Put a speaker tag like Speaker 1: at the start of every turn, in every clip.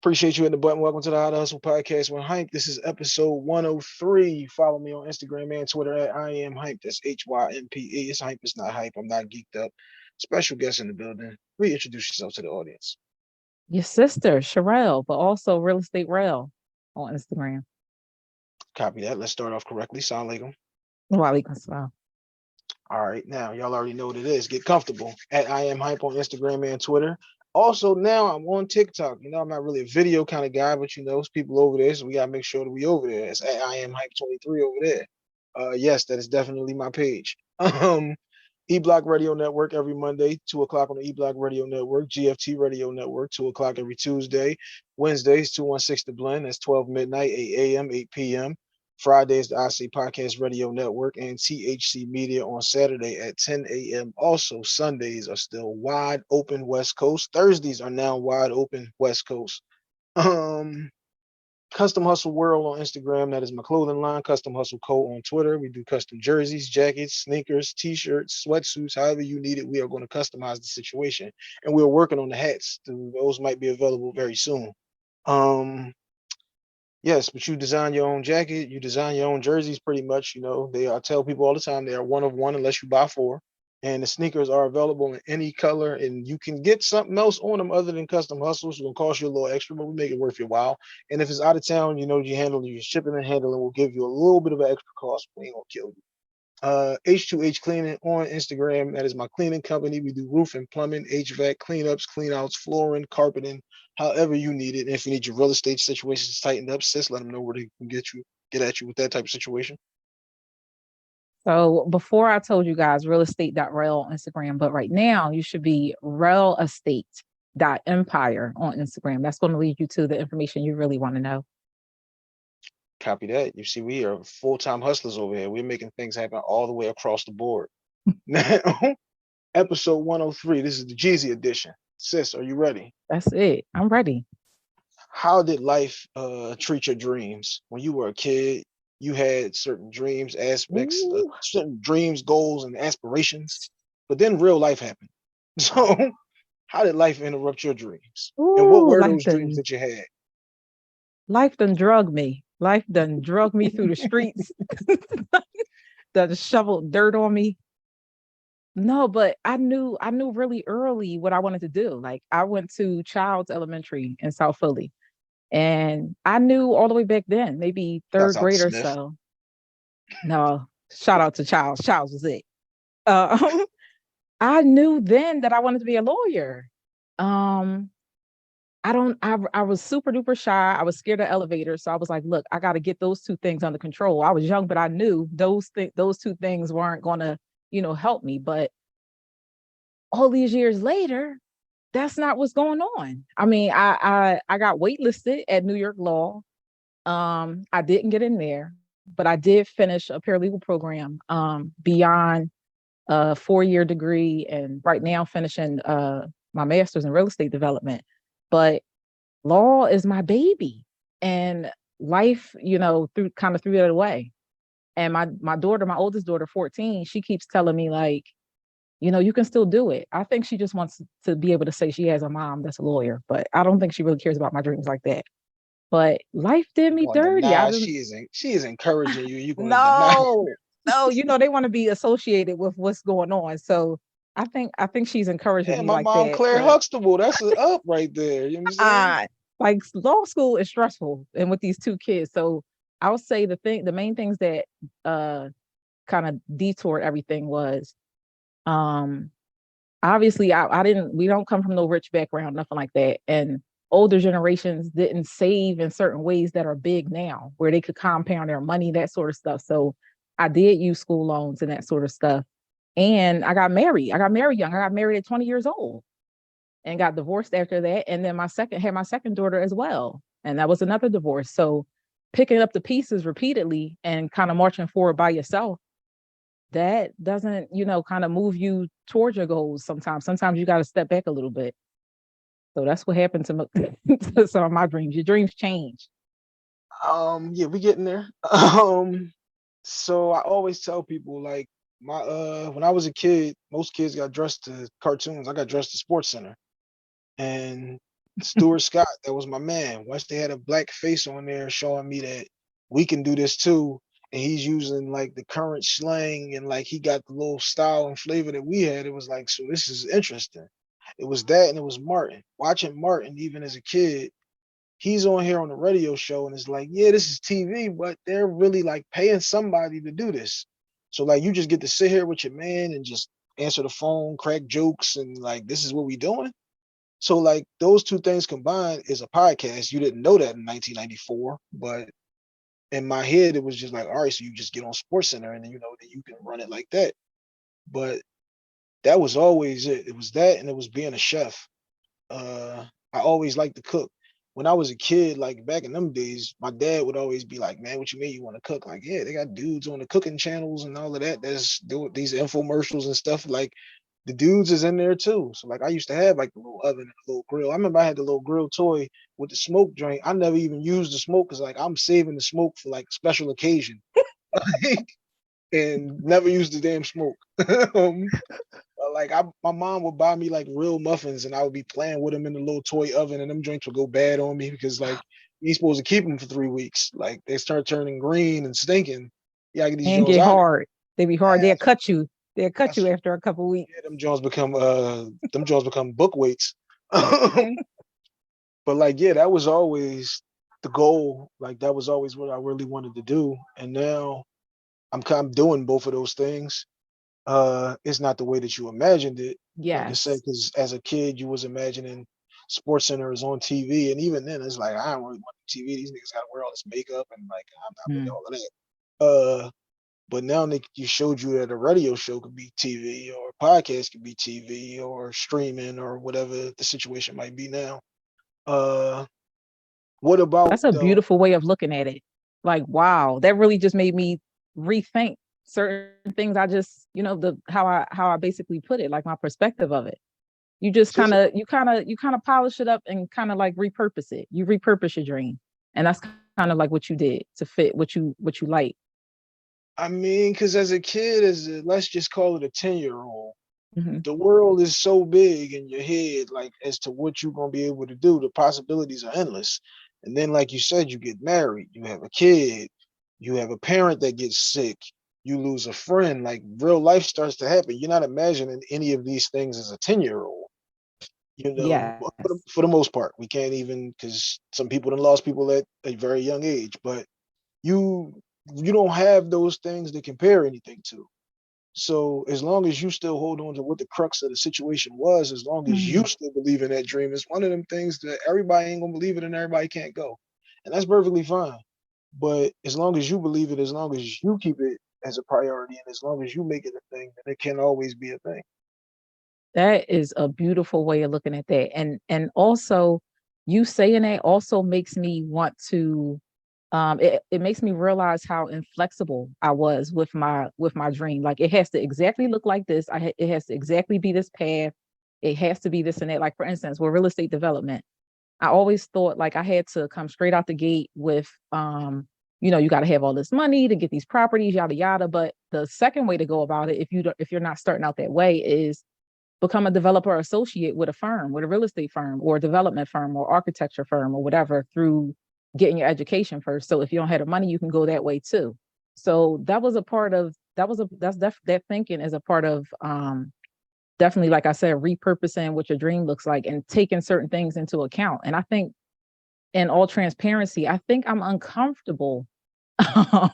Speaker 1: Appreciate you hitting the button. Welcome to the How to Hustle podcast with Hype. This is episode 103. Follow me on Instagram and Twitter at I am Hype. That's HYMPE. It's Hype. It's not Hype. I'm not geeked up. Special guest in the building. Reintroduce yourself to the audience.
Speaker 2: Your sister, Sherell, but also Real Estate Rel on Instagram.
Speaker 1: Copy that. Let's start off correctly. Sound like them.
Speaker 2: Walaikum salam.
Speaker 1: All right. Now, y'all already know what it is. Get comfortable at I am Hype on Instagram and Twitter. Also, now I'm on TikTok. I'm not really a video kind of guy, but it's people over there, so we gotta make sure that we over there. It's at I am Hype 23 over there. Yes, that is definitely my page. E-Block Radio Network every Monday, 2 o'clock on the E-Block Radio Network, GFT Radio Network, 2 o'clock every Tuesday. Wednesdays, 216 The Blend, that's 12 midnight, 8 a.m., 8 p.m. Fridays, the IC Podcast Radio Network and THC Media on Saturday at 10 a.m. Also, Sundays are still wide open West Coast. Thursdays are now wide open West Coast. Custom Hustle World on Instagram. That is my clothing line. Custom Hustle Co. on Twitter. We do custom jerseys, jackets, sneakers, t-shirts, sweatsuits, however you need it. We are going to customize the situation. And we're working on the hats. Those might be available very soon. Yes, but you design your own jacket, you design your own jerseys pretty much. I tell people all the time they are one of one unless you buy four. And the sneakers are available in any color, and you can get something else on them other than custom hustles. It's gonna cost you a little extra, but we make it worth your while. And if it's out of town, you handle your shipping and handling will give you a little bit of an extra cost, but we ain't gonna kill you. H2H Cleaning on Instagram. That is my cleaning company. We do roof and plumbing, HVAC, cleanups, cleanouts, flooring, carpeting, however you need it. And if you need your real estate situations tightened up, sis, let them know where they can get at you with that type of situation.
Speaker 2: So before I told you guys realestate.rel on Instagram, but right now you should be realestate.empire on Instagram. That's going to lead you to the information you really want to know.
Speaker 1: Copy that. You see, we are full-time hustlers over here. We're making things happen all the way across the board. Now, episode 103. This is the Jeezy edition. Sis, are you ready?
Speaker 2: That's it. I'm ready.
Speaker 1: How did life treat your dreams? When you were a kid, you had certain dreams, aspects, certain dreams, goals, and aspirations. But then real life happened. So how did life interrupt your dreams? And what were those dreams that you had?
Speaker 2: Life done drug me. Life done drug me through the streets. Done shoveled dirt on me. No, but I knew really early what I wanted to do. Like I went to Child's Elementary in South Philly. And I knew all the way back then, maybe
Speaker 1: Shouts
Speaker 2: third
Speaker 1: out to
Speaker 2: grade or
Speaker 1: Smith.
Speaker 2: so. No, shout out to Childs. Childs was it. Uh, I knew then that I wanted to be a lawyer. Um, I was super duper shy. I was scared of elevators. So I was like, look, I got to get those two things under control. I was young, but I knew those two things weren't going to, help me. But all these years later, that's not what's going on. I mean, I got waitlisted at New York Law. I didn't get in there, but I did finish a paralegal program beyond a 4-year degree, and right now finishing my master's in real estate development. But law is my baby, and life, threw that away. And my daughter, my oldest daughter, 14, she keeps telling me like, you can still do it. I think she just wants to be able to say she has a mom that's a lawyer, but I don't think she really cares about my dreams like that. But life did me dirty. I didn't.
Speaker 1: She is encouraging you. You're going to deny.
Speaker 2: No, no, they want to be associated with what's going on. So I think she's encouraging
Speaker 1: Yeah,
Speaker 2: me
Speaker 1: my
Speaker 2: like
Speaker 1: mom,
Speaker 2: that.
Speaker 1: Claire
Speaker 2: But
Speaker 1: Huxtable, that's an up right there. You know what I'm saying?
Speaker 2: like law school is stressful, and with these two kids. So I would say the main things that kind of detoured everything was um obviously I didn't we don't come from no rich background, nothing like that. And older generations didn't save in certain ways that are big now, where they could compound their money, that sort of stuff. So I did use school loans and that sort of stuff. And I got married. I got married young. I got married at 20 years old and got divorced after that. And then my second daughter as well. And that was another divorce. So picking up the pieces repeatedly and kind of marching forward by yourself, that doesn't, kind of move you towards your goals sometimes. Sometimes you got to step back a little bit. So that's what happened to, to some of my dreams. Your dreams change.
Speaker 1: Yeah, we getting there. So I always tell people like my when I was a kid, most kids got dressed to cartoons. I got dressed to Sports Center. And Stuart Scott, that was my man. Once they had a black face on there showing me that we can do this too, and he's using like the current slang and like he got the little style and flavor that we had, it was like, so this is interesting. It was that, and it was Martin. Watching Martin, even as a kid, he's on here on the radio show, and it's like, yeah, this is TV, but they're really like paying somebody to do this. So like, you just get to sit here with your man and just answer the phone, crack jokes, and like, this is what we doing. So like those two things combined is a podcast. You didn't know that in 1994, but in my head it was just like, all right, so you just get on Sports Center and then you know that you can run it like that. But that was always it. It was that, and it was being a chef. I always liked to cook. When I was a kid, like back in them days, my dad would always be like, "Man, what you mean you want to cook?" Like, yeah, they got dudes on the cooking channels and all of that. That's doing these infomercials and stuff. Like, the dudes is in there too. So like, I used to have like the little oven and the little grill. I remember I had the little grill toy with the smoke joint. I never even used the smoke because like I'm saving the smoke for like special occasion, and never used the damn smoke. um, like my mom would buy me like real muffins, and I would be playing with them in the little toy oven, and them joints would go bad on me because like you supposed to keep them for 3 weeks. Like they start turning green and stinking. Yeah, I get these
Speaker 2: And
Speaker 1: Jones
Speaker 2: get
Speaker 1: out.
Speaker 2: hard. They be hard. They'll cut you. They'll cut
Speaker 1: That's
Speaker 2: you after a couple weeks.
Speaker 1: yeah, them Jones become book weights. But like yeah, that was always the goal. Like that was always what I really wanted to do. And now I'm kind of doing both of those things. It's not the way that you imagined it. Like I said,
Speaker 2: Yes.
Speaker 1: because as a kid, you was imagining Sports Center is on TV, and even then, it's like I don't really want TV. These niggas got to wear all this makeup, and like I'm not with
Speaker 2: Mm.
Speaker 1: all of that. But now that you showed you that a radio show could be TV, or a podcast could be TV, or streaming, or whatever the situation might be now. Uh, what about
Speaker 2: That's a
Speaker 1: the
Speaker 2: beautiful way of looking at it. Like, wow, that really just made me rethink certain things. I just, the how I basically put it, like my perspective of it. You just kind
Speaker 1: physical?
Speaker 2: of you kind of polish it up and kind of like repurpose it. You repurpose your dream. And that's kind of like what you did to fit what you like.
Speaker 1: I mean, because as a kid, let's just call it a 10-year old,
Speaker 2: Hmm.
Speaker 1: the world is so big in your head, like as to what you're gonna be able to do. The possibilities are endless. And then, like you said, you get married, you have a kid, you have a parent that gets sick, you lose a friend. Like real life starts to happen. You're not imagining any of these things as a 10-year old.
Speaker 2: Yes.
Speaker 1: For the most part, we can't even because some people have lost people at a very young age. But you you don't have those things to compare anything to. So as long as you still hold on to what the crux of the situation was, as long as you
Speaker 2: Mm.
Speaker 1: still believe in that dream, it's one of them things that everybody ain't gonna believe it and everybody can't go. And that's perfectly fine. But as long as you believe it, as long as you keep it as a priority, and as long as you make it a thing, then it can always be a thing.
Speaker 2: That is a beautiful way of looking at that. And also you saying that also makes me want to it makes me realize how inflexible I was with my dream. Like it has to exactly look like this. It has to exactly be this path. It has to be this and that. Like for instance, with real estate development, I always thought like I had to come straight out the gate with you got to have all this money to get these properties, yada yada. But the second way to go about it, if you're not starting out that way, is become a developer associate with a firm, with a real estate firm or a development firm or architecture firm or whatever through getting your education first. So if you don't have the money, you can go that way too. So that was a part of that thinking is a part of definitely, like I said, repurposing what your dream looks like and taking certain things into account. And I think in all transparency, I think I'm uncomfortable.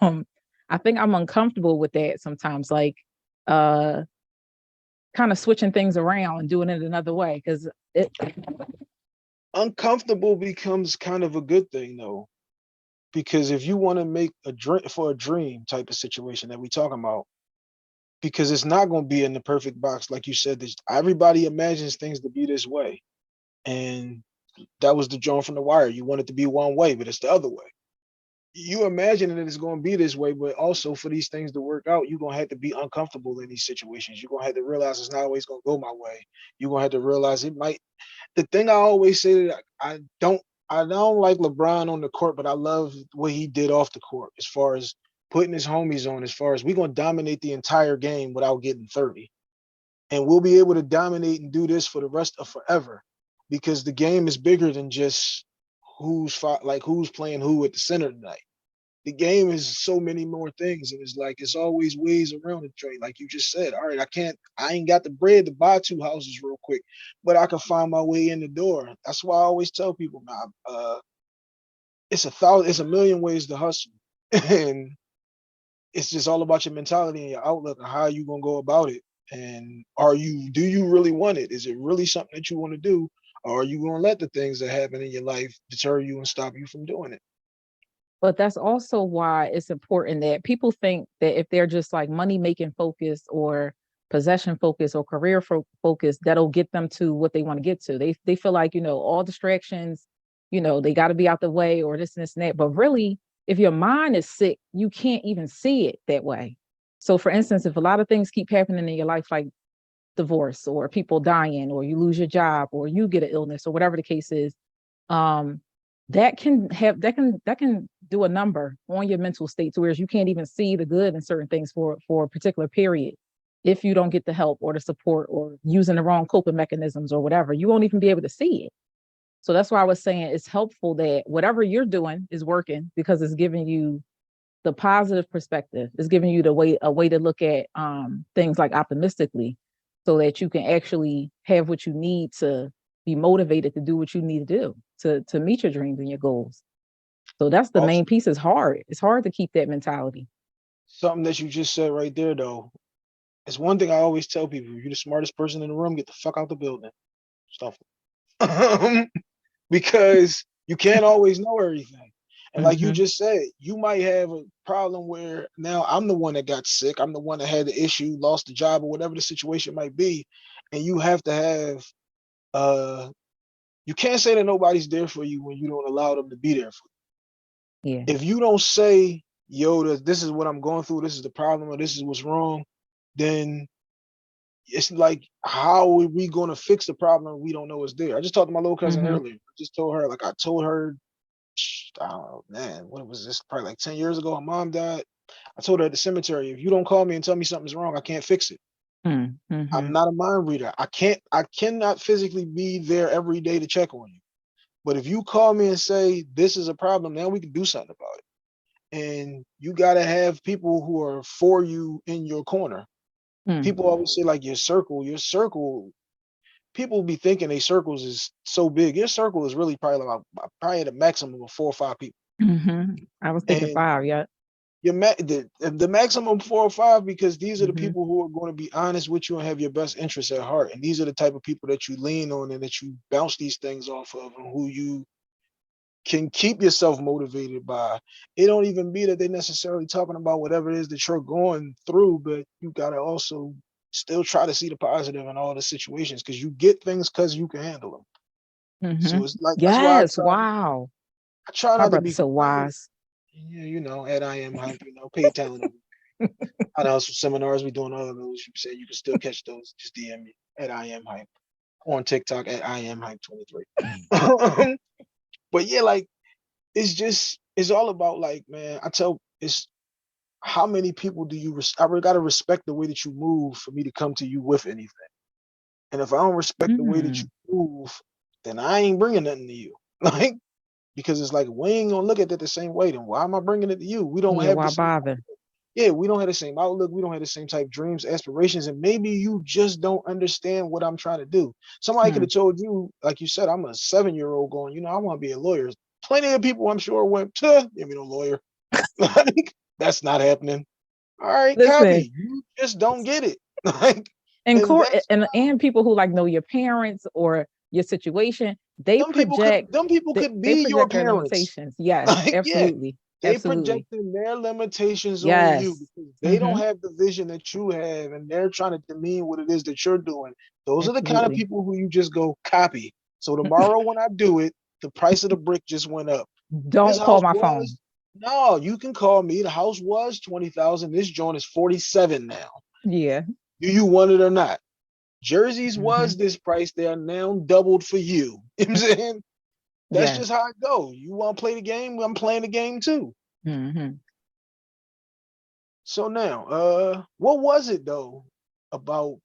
Speaker 2: um, I think I'm uncomfortable with that sometimes, like uh kind of switching things around and doing it another way because it
Speaker 1: Uncomfortable becomes kind of a good thing though, because if you want to make a dream for a dream type of situation that we talking about, because it's not going to be in the perfect box, like you said. Everybody imagines things to be this way, and that was the joint from The Wire. You want it to be one way, but it's the other way. You imagine that it's going to be this way, but also for these things to work out, you're going to have to be uncomfortable in these situations. You're going to have to realize it's not always going to go my way. You're going to have to realize it might. The thing I always say that I don't like LeBron on the court, but I love what he did off the court as far as putting his homies on, as far as we're going to dominate the entire game without getting 30. And we'll be able to dominate and do this for the rest of forever. because the game is bigger than just who's playing who at the center tonight. The game is so many more things, and it's like it's always ways around the trade. Like you just said, all right, I ain't got the bread to buy two houses real quick, but I can find my way in the door. That's why I always tell people, man, it's a million ways to hustle, and it's just all about your mentality and your outlook and how you gonna go about it. And do you really want it? Is it really something that you want to do? Or are you gonna let the things that happen in your life deter you and stop you from doing it?
Speaker 2: But that's also why it's important that people think that if they're just like money making focused or possession focused or career focused, that'll get them to what they want to get to. They feel like, all distractions, they got to be out the way or this and that. But really, if your mind is sick, you can't even see it that way. So for instance, if a lot of things keep happening in your life, like divorce or people dying or you lose your job or you get an illness or whatever the case is, um, that can do a number on your mental state to where you can't even see the good in certain things for a particular period. If you don't get the help or the support or using the wrong coping mechanisms or whatever, you won't even be able to see it. So that's why I was saying it's helpful that whatever you're doing is working because it's giving you the positive perspective. It's giving you a way to look at things like optimistically, so that you can actually have what you need to be motivated to do what you need to do to meet your dreams and your goals. So that's the
Speaker 1: Also,
Speaker 2: main piece. Is hard. It's hard to keep that mentality.
Speaker 1: something that you just said right there, though, it's one thing I always tell people: if you're the smartest person in the room, get the fuck out the building. Stuff. Because you can't always know everything. And like you
Speaker 2: Mm-hmm.
Speaker 1: just said, you might have a problem where now I'm the one that got sick. I'm the one that had the issue, lost the job, or whatever the situation might be. And you have to have you can't say that nobody's there for you when you don't allow them to be there for
Speaker 2: Yeah.
Speaker 1: you. If you don't say, yo, this is what I'm going through, this is the problem, or this is what's wrong, then it's like, how are we going to fix the problem we don't know is there? I just talked to my little cousin
Speaker 2: Mm-hmm.
Speaker 1: earlier. I just told her, like, I told her, I don't know, man, what was this? Probably like 10 years ago. Her mom died. I told her at the cemetery, if you don't call me and tell me something's wrong, I can't fix it.
Speaker 2: Mm-hmm.
Speaker 1: I'm not a mind reader. I cannot physically be there every day to check on you. But if you call me and say this is a problem, now we can do something about it. And you gotta have people who are for you in your corner.
Speaker 2: Mm.
Speaker 1: People always say like your circle, people be thinking their circles is so big. Your circle is really probably at a maximum of 4 or 5 people.
Speaker 2: Mm-hmm. I was thinking
Speaker 1: And
Speaker 2: 5. Yeah.
Speaker 1: the maximum 4 or 5, because these are the
Speaker 2: Mm-hmm.
Speaker 1: people who are going to be honest with you and have your best interests at heart. And these are the type of people that you lean on and that you bounce these things off of, and who you can keep yourself motivated by. It don't even be that they're necessarily talking about whatever it is that you're going through, but you gotta also still try to see the positive in all the situations, because you get things because you can handle them.
Speaker 2: Mm-hmm.
Speaker 1: So it's like that's why
Speaker 2: Yes. Wow.
Speaker 1: I try
Speaker 2: My
Speaker 1: not to
Speaker 2: brother's
Speaker 1: be
Speaker 2: so wise.
Speaker 1: yeah, at I am hype, paid talent. I know some seminars we doing all of those. You say you can still catch those. Just DM me at I am hype on TikTok at I am hype 23. But yeah, like it's all about, like, man, I tell it's how many people do you I gotta respect the way that you move for me to come to you with anything. And if I don't respect the way that
Speaker 2: Mm.
Speaker 1: you move, then I ain't bringing nothing to you. Like, because it's like we ain't gonna look at it the same way. Then why am I bringing it to you? We don't
Speaker 2: Yeah.
Speaker 1: have the
Speaker 2: Why
Speaker 1: same.
Speaker 2: bother?
Speaker 1: Yeah, we don't have the same outlook. We don't have the same type of dreams, aspirations, and maybe you just don't understand what I'm trying to do. Somebody could
Speaker 2: Mm.
Speaker 1: have told you, like you said, I'm a 7-year-old going, I want to be a lawyer. Plenty of people, I'm sure, went, give me no lawyer. Like, that's not happening. All right,
Speaker 2: Listen,
Speaker 1: copy. You just don't get it. Like,
Speaker 2: and
Speaker 1: and
Speaker 2: court
Speaker 1: that's
Speaker 2: and people who like know your parents or your situation,
Speaker 1: them people could
Speaker 2: they
Speaker 1: be your
Speaker 2: project their
Speaker 1: parents.
Speaker 2: limitations. Yes,
Speaker 1: Like, yeah,
Speaker 2: absolutely.
Speaker 1: they
Speaker 2: Absolutely.
Speaker 1: projecting their limitations on you
Speaker 2: Yes.
Speaker 1: because they don't
Speaker 2: Mm-hmm.
Speaker 1: have the vision that you have, and they're trying to demean what it is that you're doing. Those are the kind of
Speaker 2: Absolutely.
Speaker 1: people who you just go copy. So tomorrow when I do it, the price of the brick just went up. This
Speaker 2: Don't call
Speaker 1: house
Speaker 2: my phone.
Speaker 1: was no, you can call me. The house was 20,000. This joint is 47 now.
Speaker 2: Yeah.
Speaker 1: Do you want it or not? Jerseys
Speaker 2: Mm-hmm.
Speaker 1: was this price. They are now doubled for you. You know what I'm saying? That's
Speaker 2: Yes.
Speaker 1: just how it go. You want to play the game? I'm playing the game too.
Speaker 2: Mm-hmm.
Speaker 1: So now, what was it though about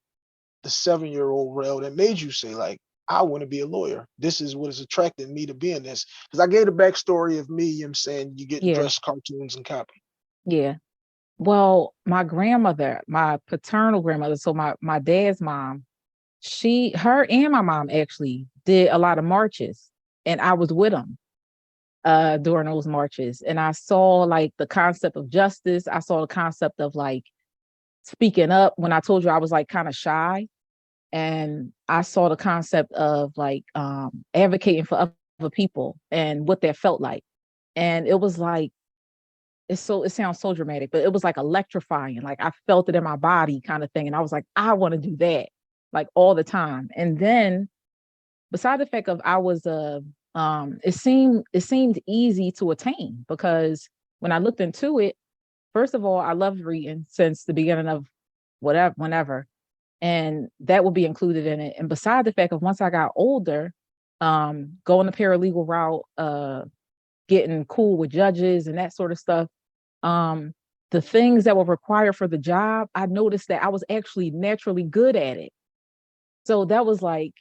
Speaker 1: the 7-year-old Rel that made you say, like, I want to be a lawyer. This is what is attracting me to being this. Because I gave the backstory of me, you know what I'm saying, you getting
Speaker 2: Yeah,
Speaker 1: dressed cartoons and copy.
Speaker 2: yeah. Well, my grandmother, my paternal grandmother, so my dad's mom, her and my mom actually did a lot of marches, and I was with them during those marches, and I saw like the concept of justice. I saw the concept of like speaking up. When I told you I was like kind of shy, and I saw the concept of like advocating for other people and what that felt like, and it was like it sounds so dramatic, but it was like electrifying. Like I felt it in my body kind of thing. And I was like, I want to do that like all the time. And then beside the fact of I was it seemed easy to attain because when I looked into it, first of all, I loved reading since the beginning of whenever. And that would be included in it. And beside the fact of once I got older, going the paralegal route, getting cool with judges and that sort of stuff, um, the things that were required for the job, I noticed that I was actually naturally good at it. So that was like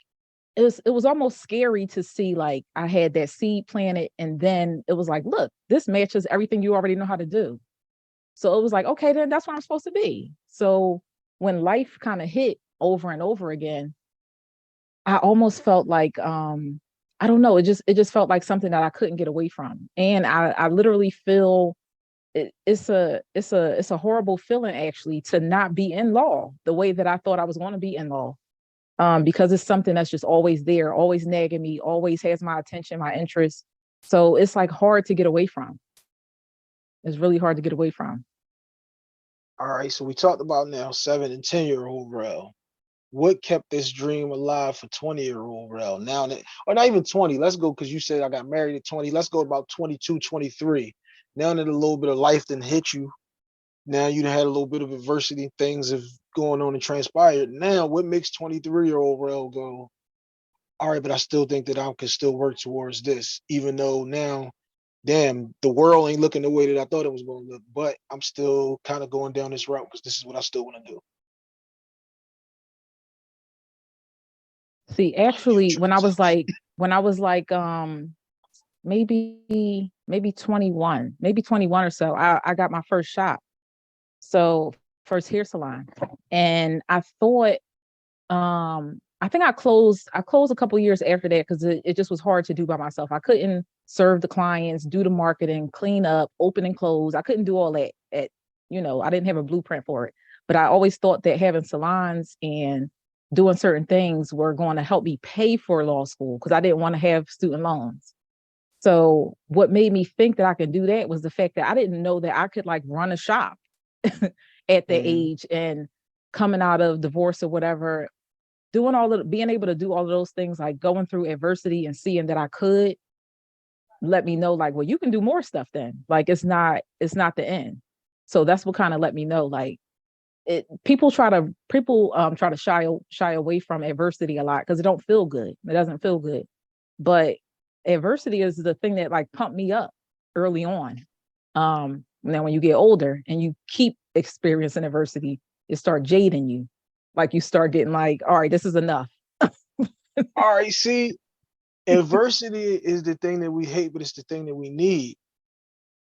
Speaker 2: it was almost scary to see like I had that seed planted and then it was like, look, this matches everything you already know how to do. So it was like, okay, then that's where I'm supposed to be. So when life kind of hit over and over again, I almost felt like I don't know, it just felt like something that I couldn't get away from. And I literally feel it's a horrible feeling actually to not be in law the way that I thought I was going to be in law. Because it's something that's just always there, always nagging me, always has my attention, my interest. So it's like hard to get away from. It's really hard to get away from.
Speaker 1: All right, so we talked about now 7 and 10-year-old Rel. What kept this dream alive for 20-year-old Rel? Now that, or not even 20, let's go because you said I got married at 20. Let's go about 22, 23. Now that a little bit of life didn't hit you, now you done had a little bit of adversity, things have going on and transpired. Now, what makes 23-year-old Rel go, all right, but I still think that I can still work towards this, even though now, damn, the world ain't looking the way that I thought it was going to look, but I'm still kind of going down this route because this is what I still want to do.
Speaker 2: See,
Speaker 1: On you,
Speaker 2: actually,
Speaker 1: triple X.
Speaker 2: when I was like maybe 21, maybe 21 or so, I got my first shop. So first hair salon. And I think I closed a couple years after that because it just was hard to do by myself. I couldn't serve the clients, do the marketing, clean up, open and close. I couldn't do all that I didn't have a blueprint for it. But I always thought that having salons and doing certain things were going to help me pay for law school because I didn't want to have student loans. So what made me think that I could do that was the fact that I didn't know that I could like run a shop at that
Speaker 1: Mhm.
Speaker 2: age and coming out of divorce or whatever, being able to do all of those things, like going through adversity and seeing that I could let me know like, well, you can do more stuff then. Like it's not the end. So that's what kind of let me know like people try to shy away from adversity a lot because it don't feel good. It doesn't feel good. But adversity is the thing that like pumped me up early on. Now when you get older and you keep experiencing adversity, it start jading you. Like you start getting like, all right, this is enough.
Speaker 1: All right, see, adversity is the thing that we hate, but it's the thing that we need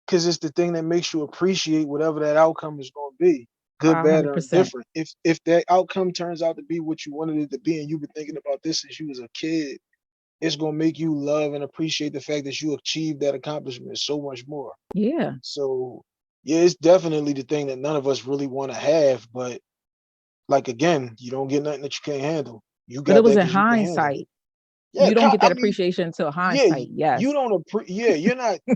Speaker 1: because it's the thing that makes you appreciate whatever that outcome is going to be, good, bad, or
Speaker 2: 500%.
Speaker 1: indifferent. If that outcome turns out to be what you wanted it to be, and you've been thinking about this since you was a kid, it's going to make you love and appreciate the fact that you achieved that accomplishment so much more.
Speaker 2: Yeah.
Speaker 1: So, yeah, it's definitely the thing that none of us really want to have. But like again, you don't get nothing that you can't handle. You
Speaker 2: But it
Speaker 1: got
Speaker 2: was
Speaker 1: that
Speaker 2: in
Speaker 1: because you can handle it.
Speaker 2: hindsight.
Speaker 1: Yeah,
Speaker 2: You don't get
Speaker 1: I
Speaker 2: that
Speaker 1: mean,
Speaker 2: appreciation until
Speaker 1: yeah,
Speaker 2: hindsight.
Speaker 1: you
Speaker 2: Yes.
Speaker 1: don't yeah,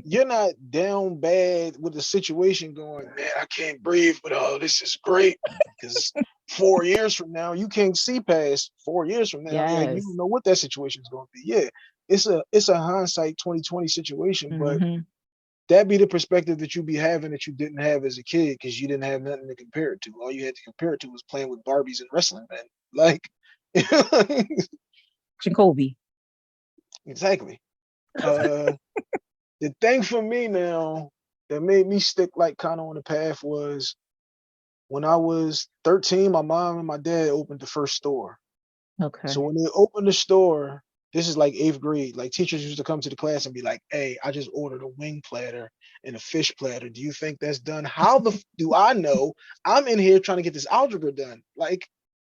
Speaker 1: you're not down bad with the situation going, man, I can't breathe, but oh, this is great. Because 4 years from now, you can't see past 4 years from now. Yeah, you don't
Speaker 2: Yes.
Speaker 1: know what that situation is going to be. Yeah, it's a hindsight 2020 situation, but
Speaker 2: Hmm.
Speaker 1: that be the perspective that you be having that you didn't have as a kid because you didn't have nothing to compare it to. All you had to compare it to was playing with Barbies and wrestling, man. Like
Speaker 2: Jacoby.
Speaker 1: exactly. Uh the thing for me now that made me stick like kind of on the path was when I was 13, my mom and my dad opened the first store.
Speaker 2: Okay.
Speaker 1: So when they opened the store, this is like eighth grade. Like teachers used to come to the class and be like, "Hey, I just ordered a wing platter and a fish platter. Do you think that's done? How do I know? I'm in here trying to get this algebra done. Like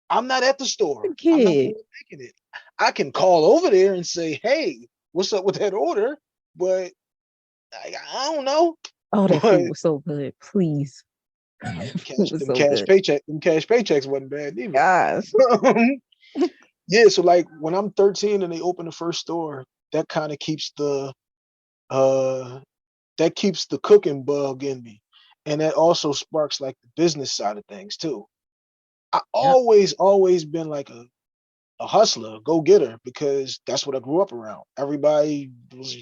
Speaker 1: I'm not at the store. I'm not the
Speaker 2: Kid.
Speaker 1: one making it. I can call over there and say, "Hey, what's up with that order?" But I don't know.
Speaker 2: Oh, that
Speaker 1: But
Speaker 2: food was so good. Please. It was so good.
Speaker 1: them cash paychecks wasn't bad either.
Speaker 2: Gosh.
Speaker 1: Um, yeah, so like when I'm 13 and they open the first store, that kind of keeps uh the cooking bug in me. And that also sparks like the business side of things too. I
Speaker 2: Yep.
Speaker 1: always been like a hustler, a go-getter, because that's what I grew up around. Everybody was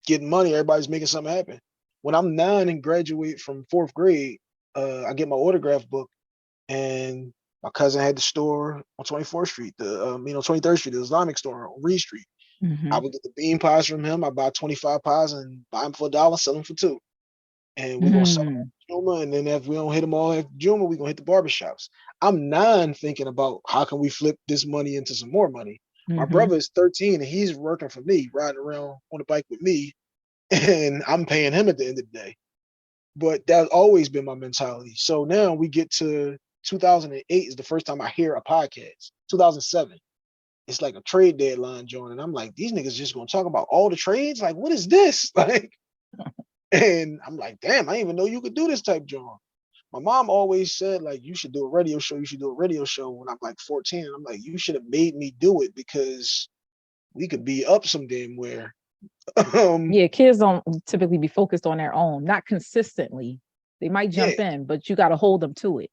Speaker 1: getting money, everybody's making something happen. When I'm 9 and graduate from fourth grade, I get my autograph book, and my cousin had the store on 24th Street, the 23rd Street, the Islamic store on Reed Street. I
Speaker 2: Mm-hmm.
Speaker 1: would get the bean pies from him. I buy 25 pies and buy them for $1, sell them for two. And we're gonna sell them
Speaker 2: Mm-hmm.
Speaker 1: at Juma, and then if we don't hit them all at Juma, we're gonna hit the barbershops. I'm 9 thinking about how can we flip this money into some more money. My
Speaker 2: Mm-hmm.
Speaker 1: brother is 13 and he's working for me, riding around on the bike with me, and I'm paying him at the end of the day. But that's always been my mentality. So now we get to 2008 is the first time I hear a podcast. 2007. It's like a trade deadline, John. And I'm like, these niggas just gonna talk about all the trades? Like, what is this? Like, and I'm like, damn, I didn't even know you could do this type, John. My mom always said, like, you should do a radio show. You should do a radio show when I'm like 14. And I'm like, you should have made me do it because we could be up some damn where. um,
Speaker 2: Yeah, kids don't typically be focused on their own, not consistently. They might
Speaker 1: yeah.
Speaker 2: jump in, but you got to hold them to it.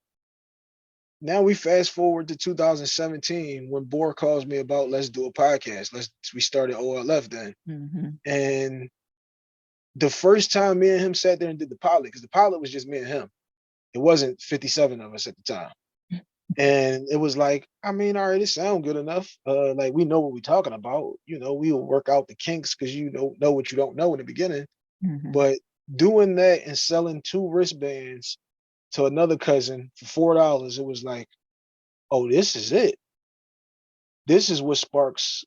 Speaker 1: Now we fast forward to 2017 when Bohr calls me about let's do a podcast. We started OLF then.
Speaker 2: Mm-hmm.
Speaker 1: And the first time me and him sat there and did the pilot, because the pilot was just me and him. It wasn't 57 of us at the time. And it was like, I mean, all right, it sounds good enough. Like we know what we're talking about. We'll work out the kinks because you know what you don't know in the beginning.
Speaker 2: Mm-hmm.
Speaker 1: But doing that and selling two wristbands to another cousin for $4, it was like, oh, this is it. This is what sparks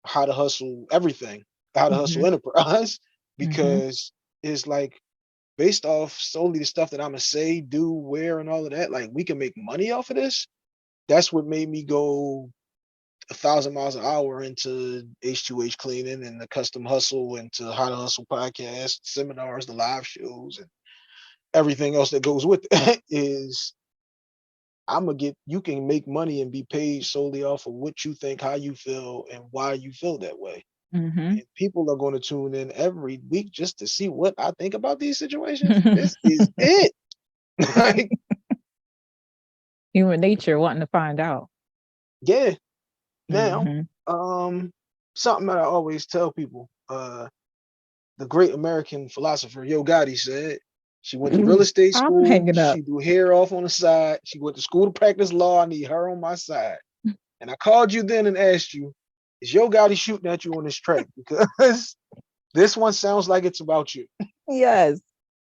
Speaker 1: how to hustle everything, how to hustle
Speaker 2: Mm-hmm.
Speaker 1: enterprise,
Speaker 2: Mm-hmm.
Speaker 1: because it's like based off solely the stuff that I'm gonna say, do, wear, and all of that, like we can make money off of this. That's what made me go 1,000 miles an hour into H2H cleaning and the custom hustle, into how to hustle podcast, seminars, the live shows, and everything else that goes with it. Is I'm gonna get you can make money and be paid solely off of what you think, how you feel, and why you feel that way.
Speaker 2: Mm-hmm.
Speaker 1: And people are going to tune in every week just to see what I think about these situations. This is it. Like,
Speaker 2: Human nature wanting to find out.
Speaker 1: yeah. Now,
Speaker 2: Mm-hmm.
Speaker 1: something that I always tell people, the great American philosopher Yo Gotti said, she went to real estate
Speaker 2: I'm
Speaker 1: school,
Speaker 2: hanging up.
Speaker 1: she do hair off on the side, she went to school to practice law, I need her on my side. And I called you then and asked you, is Yo Gotti shooting at you on this track? Because this one sounds like it's about you.
Speaker 2: Yes.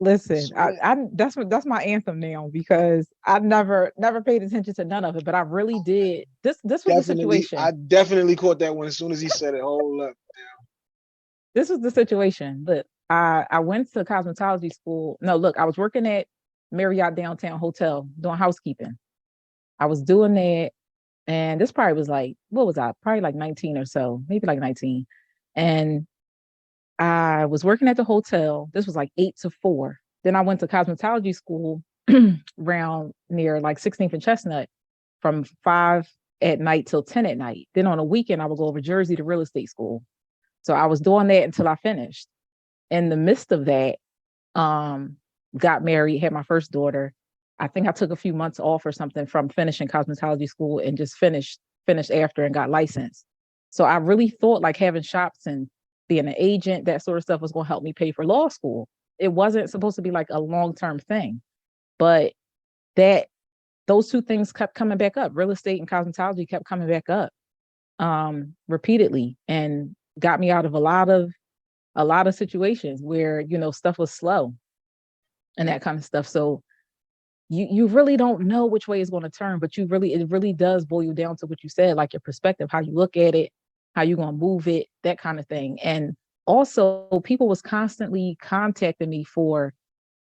Speaker 2: Listen,
Speaker 1: So
Speaker 2: I that's my anthem now because I never paid attention to none of it, but I really did. This was the
Speaker 1: I
Speaker 2: situation.
Speaker 1: definitely caught that one as soon as he said it. Hold up.
Speaker 2: This was the situation. Look, I went to cosmetology school. No, look, I was working at Marriott Downtown Hotel doing housekeeping. I was doing that, and this probably was like, what was I? Probably like 19 or so, maybe like 19. And I was working at the hotel. This was like 8 to 4. Then I went to cosmetology school around near like 16th and Chestnut from 5 at night till 10 at night. Then on a weekend, I would go over Jersey to real estate school. So I was doing that until I finished. In the midst of that, um, got married, had my first daughter. I think I took a few months off or something from finishing cosmetology school and just finished after and got licensed. So I really thought like having shops and being an agent, that sort of stuff was going to help me pay for law school. It wasn't supposed to be like a long-term thing, but that those two things kept coming back up. Real estate and cosmetology kept coming back up repeatedly and got me out of a lot of situations where stuff was slow and that kind of stuff. So you really don't know which way it's going to turn, but it really does boil you down to what you said, like your perspective, how you look at it, how you going to move it, that kind of thing. And also people was constantly contacting me for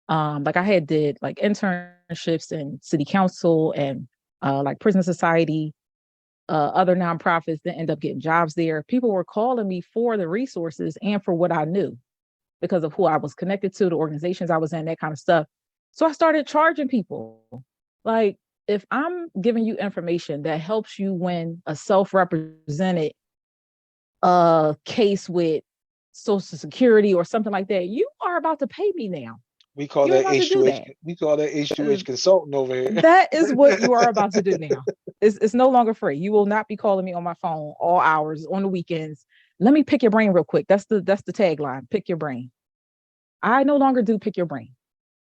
Speaker 2: like I had did like internships in city council and like prison society, other nonprofits that end up getting jobs there. People were calling me for the resources and for what I knew because of who I was connected to, the organizations I was in, that kind of stuff. So I started charging people. Like, if I'm giving you information that helps you win a self-represented case with Social Security or something like that, you are about to pay me now.
Speaker 1: We call
Speaker 2: You're
Speaker 1: that
Speaker 2: about to do
Speaker 1: H2H.
Speaker 2: that.
Speaker 1: We call that H2H
Speaker 2: Uh,
Speaker 1: consultant over here.
Speaker 2: That is what you are about to do now. It's no longer free. You will not be calling me on my phone all hours on the weekends. Let me pick your brain real quick. That's the tagline. Pick your brain. I no longer do pick your brain.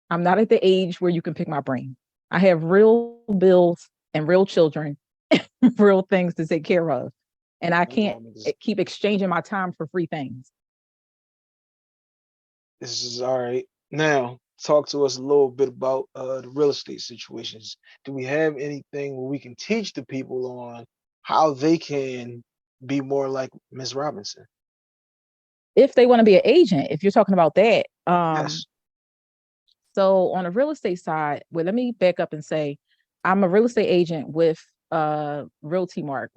Speaker 2: I'm not at the age where you can pick my brain. I have real bills and real children, real things to take care of. And I
Speaker 1: Hold
Speaker 2: can't
Speaker 1: on, this,
Speaker 2: keep exchanging my time for free things.
Speaker 1: this is all right. Now, talk to us a little bit about the real estate situations. Do we have anything where we can teach the people on how they can be more like Miss Robinson?
Speaker 2: If they want to be an agent, if you're talking about that,
Speaker 1: Yes.
Speaker 2: so on the real estate side, well, let me back up and say I'm a real estate agent with Realty Mark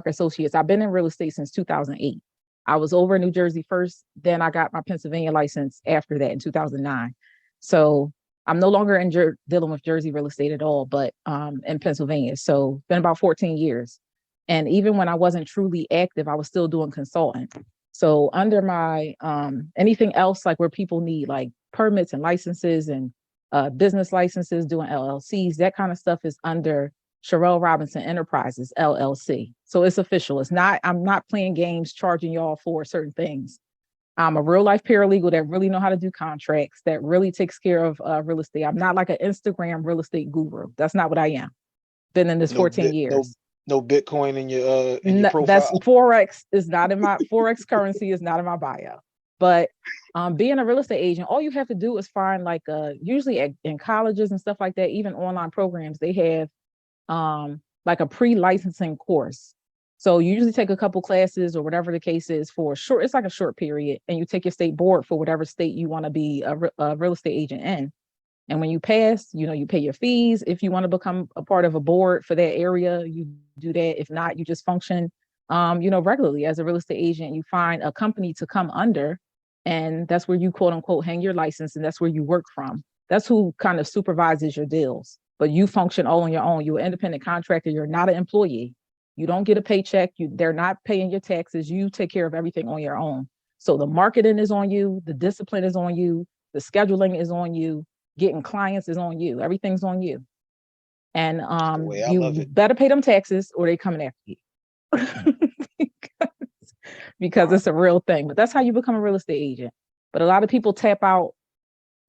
Speaker 2: Associates. I've been in real estate since 2008. I was over in New Jersey first, then I got my Pennsylvania license after that in 2009. So I'm no longer dealing with Jersey real estate at all, but in Pennsylvania. So been about 14 years. And even when I wasn't truly active, I was still doing consulting. So under my anything else like where people need like permits and licenses and business licenses, doing LLCs, that kind of stuff is under Sherell Robinson Enterprises LLC. So it's official. It's not, I'm not playing games charging y'all for certain things. I'm a real life paralegal that really know how to do contracts, that really takes care of real estate. I'm not like an Instagram real estate guru. That's not what I am. Been in this
Speaker 1: No
Speaker 2: 14
Speaker 1: bit no
Speaker 2: years.
Speaker 1: no Bitcoin in your
Speaker 2: That's
Speaker 1: profile.
Speaker 2: Forex is not in my Forex currency is not in my bio. But being a real estate agent, all you have to do is find like usually in colleges and stuff like that, even online programs, they have like a pre-licensing course. So you usually take a couple classes or whatever the case is for a short, it's like a short period, and you take your state board for whatever state you want to be a real estate agent in. And when you pass, you pay your fees. If you want to become a part of a board for that area, you do that. If not, you just function, regularly as a real estate agent. You find a company to come under, and that's where you quote unquote hang your license, and that's where you work from. That's who kind of supervises your deals. But you function all on your own. You're an independent contractor. You're not an employee. You don't get a paycheck. They're not paying your taxes. You take care of everything on your own. So the marketing is on you. The discipline is on you. The scheduling is on you. Getting clients is on you. Everything's on you. And
Speaker 1: That's the way I
Speaker 2: you
Speaker 1: love it.
Speaker 2: better pay them taxes or they coming after you. Because it's a real thing. But that's how you become a real estate agent. But a lot of people tap out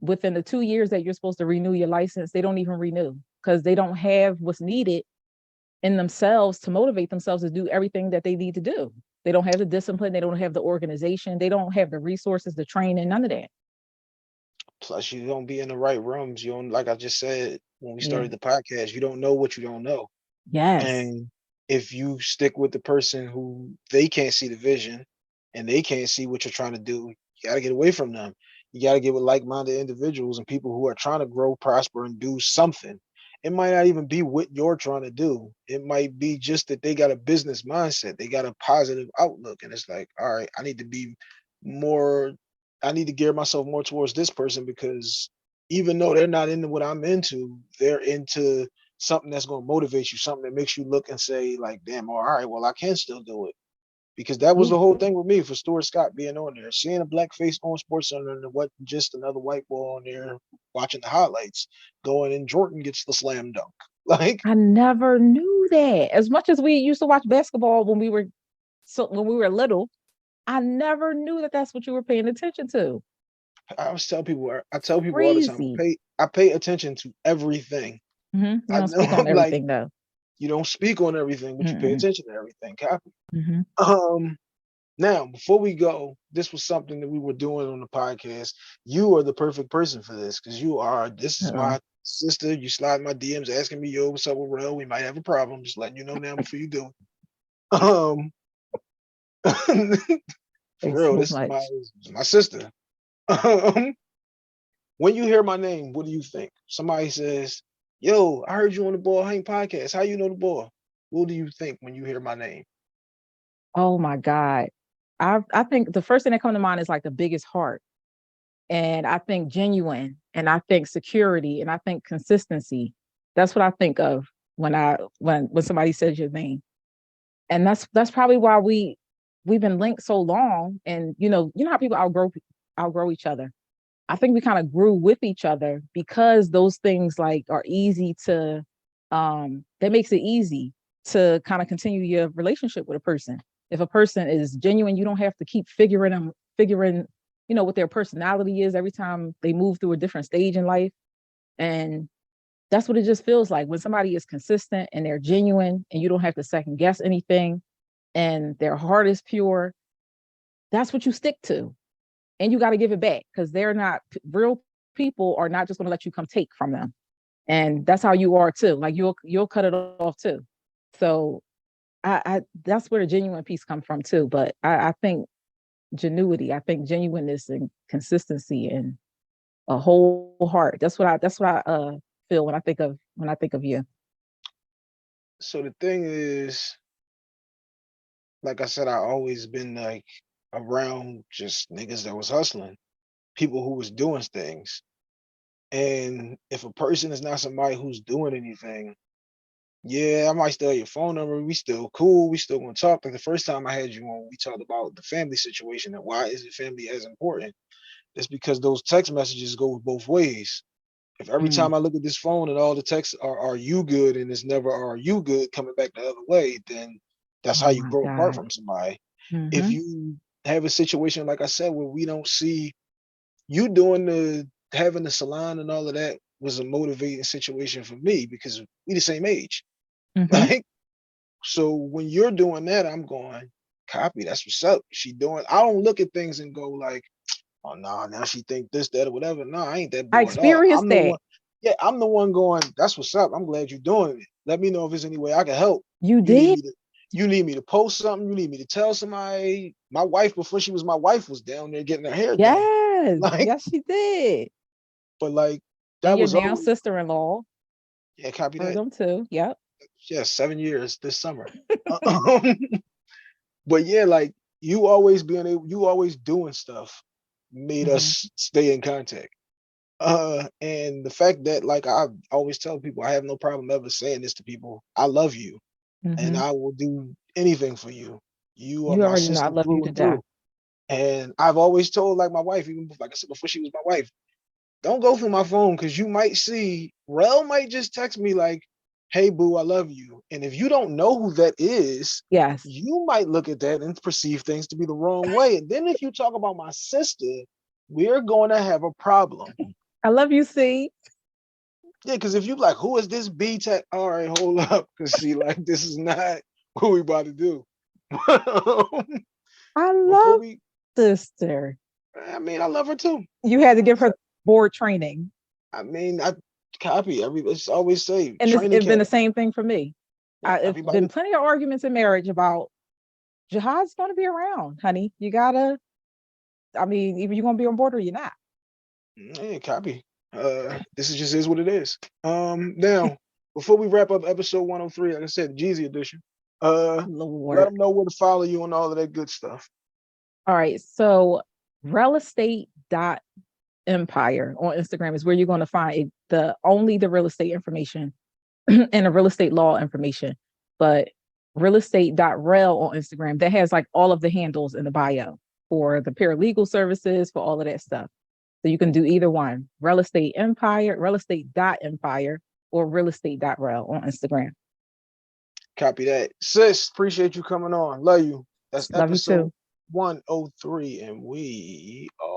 Speaker 2: within the 2 years that you're supposed to renew your license. They don't even renew because they don't have what's needed in themselves to motivate themselves to do everything that they need to do. They don't have the discipline. They don't have the organization. They don't have the resources, the training, none of that.
Speaker 1: Plus, you don't be in the right rooms. You don't, like I just said when we
Speaker 2: Yeah.
Speaker 1: started the podcast, you don't know what you don't know.
Speaker 2: Yes.
Speaker 1: And if you stick with the person who they can't see the vision and they can't see what you're trying to do, you got to get away from them. You got to get with like-minded individuals and people who are trying to grow, prosper, and do something. It might not even be what you're trying to do. It might be just that they got a business mindset. They got a positive outlook. And it's like, all right, I need to be more, I need to gear myself more towards this person because even though they're not into what I'm into, they're into something that's going to motivate you, something that makes you look and say, like, damn, all right, well, I can still do it. Because that was
Speaker 2: Yeah.
Speaker 1: the whole thing with me for Stuart Scott being on there. Seeing a black face on Sports Center and what just another white boy on there watching the highlights, going and Jordan gets the slam dunk. Like,
Speaker 2: I never knew that. As much as we used to watch basketball when we were little, I never knew that that's what you were paying attention to.
Speaker 1: I always tell people, I tell people all the time,
Speaker 2: Crazy.
Speaker 1: I pay attention to everything.
Speaker 2: You
Speaker 1: I
Speaker 2: don't
Speaker 1: know
Speaker 2: speak on
Speaker 1: like
Speaker 2: everything though.
Speaker 1: you don't speak on everything, but you pay
Speaker 2: Mm-mm.
Speaker 1: attention to everything. Copy.
Speaker 2: Mm-hmm.
Speaker 1: Um, Now, before we go, this was something that we were doing on the podcast. You are the perfect person for this because this is
Speaker 2: Uh-oh.
Speaker 1: Sister, you slide my DMs asking me, yo, what's up with Rel? We might have a problem. Just letting you know now before you do it. For
Speaker 2: Thanks
Speaker 1: real,
Speaker 2: so
Speaker 1: this
Speaker 2: much.
Speaker 1: is my sister. Um, when you hear my name, what do you think? Somebody says, yo, I heard you on the Ball Hang podcast. How you know the ball? What do you think when you hear my name?
Speaker 2: Oh my God. I think the first thing that comes to mind is like the biggest heart. And I think genuine, and I think security, and I think consistency. That's what I think of when somebody says your name. And that's probably why we've been linked so long. And you know how people outgrow each other. I think we kind of grew with each other because those things like are easy to that makes it easy to kind of continue your relationship with a person. If a person is genuine, you don't have to keep figuring, what their personality is every time they move through a different stage in life. And that's what it just feels like when somebody is consistent and they're genuine and you don't have to second guess anything and their heart is pure. That's what you stick to, and you got to give it back because they're not real people are not just going to let you come take from them, and that's how you are too. Like you'll cut it off too. So I that's where the genuine piece come from too. But I think genuity, I think genuineness and consistency and a whole heart. That's what I feel when I think of you.
Speaker 1: So the thing is, like I said, I always been like around just niggas that was hustling, people who was doing things. And if a person is not somebody who's doing anything, yeah, I might still have your phone number. We still cool. We still gonna talk. Like the first time I had you on, we talked about the family situation and why is the family as important? It's because those text messages go both ways. If every
Speaker 2: Mm.
Speaker 1: time I look at this phone and all the texts are you good and it's never are you good coming back the other way, then that's how
Speaker 2: Oh
Speaker 1: you
Speaker 2: my
Speaker 1: grow apart
Speaker 2: God.
Speaker 1: from somebody. If
Speaker 2: Mm-hmm.
Speaker 1: you have a situation like I said where we don't see you doing the having the salon and all of that was a motivating situation for me because we the same age.
Speaker 2: Mm-hmm.
Speaker 1: Like so when you're doing that, I'm going, copy, that's what's up. She doing I don't look at things and go like, oh no, nah, now she think this, that, or whatever. No, I ain't that
Speaker 2: I
Speaker 1: boy at all. I'm
Speaker 2: experienced
Speaker 1: the
Speaker 2: that.
Speaker 1: one, yeah, I'm the one going, that's what's up. I'm glad you're doing it. Let me know if there's any way I can help.
Speaker 2: You
Speaker 1: You need
Speaker 2: did?
Speaker 1: me to you need me to post something, you need me to tell somebody. My wife, before she was my wife, was down there getting her hair done.
Speaker 2: Yes.
Speaker 1: Like,
Speaker 2: Yes, she did.
Speaker 1: but like
Speaker 2: And
Speaker 1: that
Speaker 2: your
Speaker 1: was
Speaker 2: now
Speaker 1: always
Speaker 2: sister-in-law
Speaker 1: yeah, copy
Speaker 2: heard
Speaker 1: that.
Speaker 2: them too. Yep.
Speaker 1: Yeah, 7 years this summer. Um, but yeah, like you always being able, you always doing stuff made
Speaker 2: Mm-hmm.
Speaker 1: us stay in contact. And the fact that like I always tell people, I have no problem ever saying this to people. I love you and
Speaker 2: Mm-hmm.
Speaker 1: I will do anything for you. You are
Speaker 2: You
Speaker 1: my
Speaker 2: already know I
Speaker 1: sister
Speaker 2: love you
Speaker 1: through
Speaker 2: to
Speaker 1: and
Speaker 2: death.
Speaker 1: through. And I've always told like my wife, even like I said before she was my wife, don't go through my phone because you might see Rel might just text me like, hey boo, I love you. And if you don't know who that is,
Speaker 2: Yes.
Speaker 1: you might look at that and perceive things to be the wrong way. And then if you talk about my sister, we're going to have a problem.
Speaker 2: I love you, see.
Speaker 1: Yeah, because if you like, who is this B Tech? All right, hold up. Because see, like, this is not what we about to do.
Speaker 2: I
Speaker 1: Before
Speaker 2: love
Speaker 1: we,
Speaker 2: sister.
Speaker 1: I mean, I love her too.
Speaker 2: You had to give her board training.
Speaker 1: I mean, I copy every. It's always say
Speaker 2: And
Speaker 1: training
Speaker 2: it's been the
Speaker 1: camp.
Speaker 2: same thing for me.
Speaker 1: Yeah,
Speaker 2: It's been
Speaker 1: everybody.
Speaker 2: plenty of arguments in marriage about Jihad's going to be around, honey. You gotta, I mean, either you're going to be on board or you're not.
Speaker 1: Yeah, copy. This is just is what it is. Now before we wrap up episode 103, like I said, the Jeezy edition. Let
Speaker 2: Lord.
Speaker 1: them know where to follow you and all of that good stuff.
Speaker 2: All right. So, real estate dot empire on Instagram is where you're going to find the real estate information and the real estate law information. But real estate.rel on Instagram, that has like all of the handles in the bio for the paralegal services, for all of that stuff. So you can do either one, real estate empire, real estate dot empire, or real estate.rel on Instagram.
Speaker 1: Copy that. Sis, appreciate you coming on. Love you. That's
Speaker 2: Love you
Speaker 1: episode
Speaker 2: too.
Speaker 1: 103, and we are